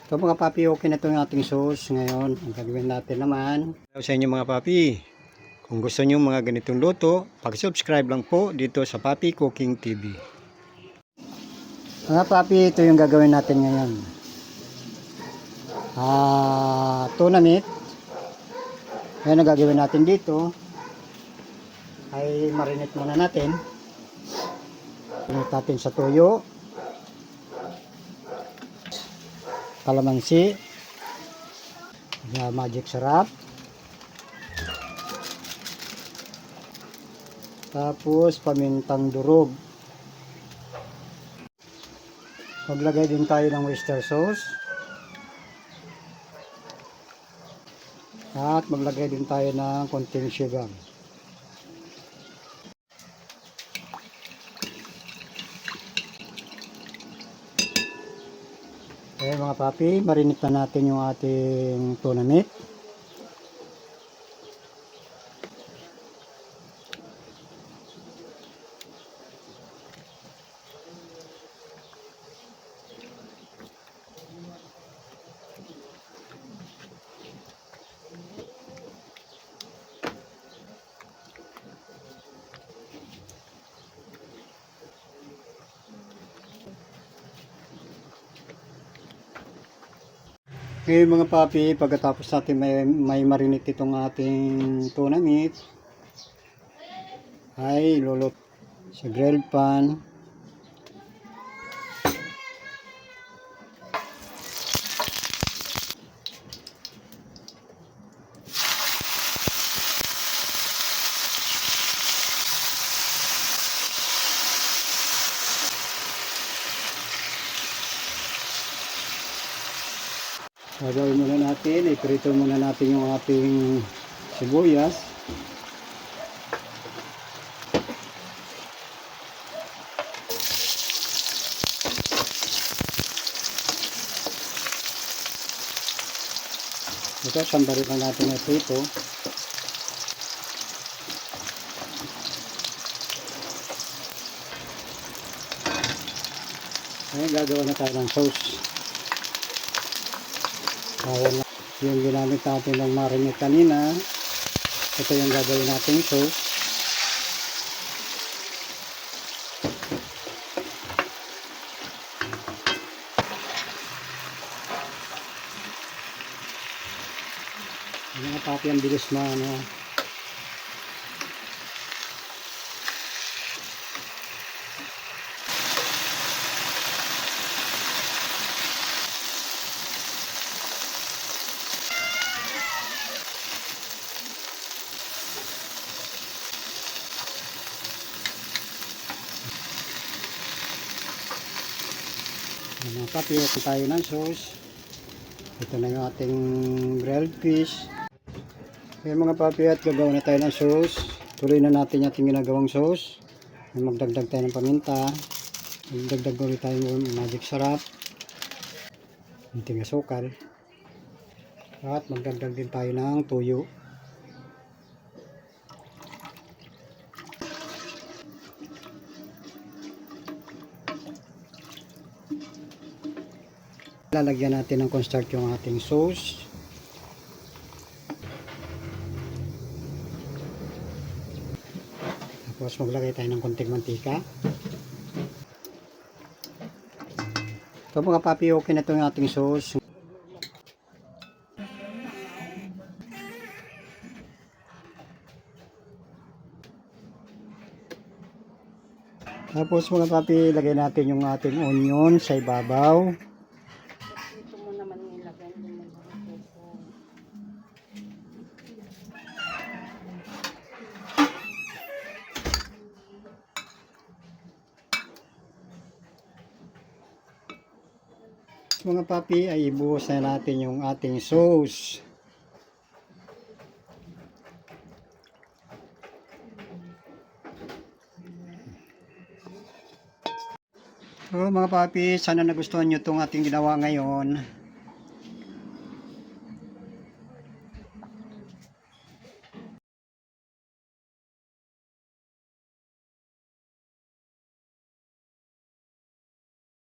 So mga papi, okay na ito yung ating sauce. Ngayon, ang gagawin natin naman. Sa inyo mga papi, kung gusto nyo mga ganitong luto, pag-subscribe lang po dito sa Papi Cooking TV. Mga papi, ito yung gagawin natin ngayon. Tuna meat. Ngayon ang gagawin natin dito ay marinate muna natin. Marinate natin sa toyo, kalamansi, magic sarap, tapos pamintang durog. Maglagay din tayo ng oyster sauce at maglagay din tayo ng konting sugar. Okay mga papi, marinate na natin yung ating tuna meat. Ngayon mga papi, pagkatapos natin may marinate itong ating tuna meat, ay lulot sa grilled pan. Gagawin muna natin, iprito muna natin yung ating sibuyas. Ito, sambarin lang natin na iprito. Ngayon, gagawa na tayo ng sauce. Yung ginamit natin ng marinate kanina, ito yung gagawin natin sauce. Mga papi, ang bilis na mga papi, okay tayo ng sauce. Ito na yung ating grilled fish. Okay mga papi, at gagawa na tayo ng sauce. Tuloy na natin yung ating ginagawang sauce. Magdagdag tayo ng paminta. Magdagdag ulit tayo ng magic sarap, konting asukal, at magdagdag din tayo ng tuyo. Lalagyan natin ng cornstarch yung ating sauce. Tapos maglagay tayo ng konting mantika. So mga papi, okay na ito yung ating sauce. Tapos mga papi, lagay natin yung ating onion sa ibabaw. Mga papi, ay ibuhos na natin yung ating sauce. So mga papi, sana nagustuhan nyo itong ating ginawa ngayon.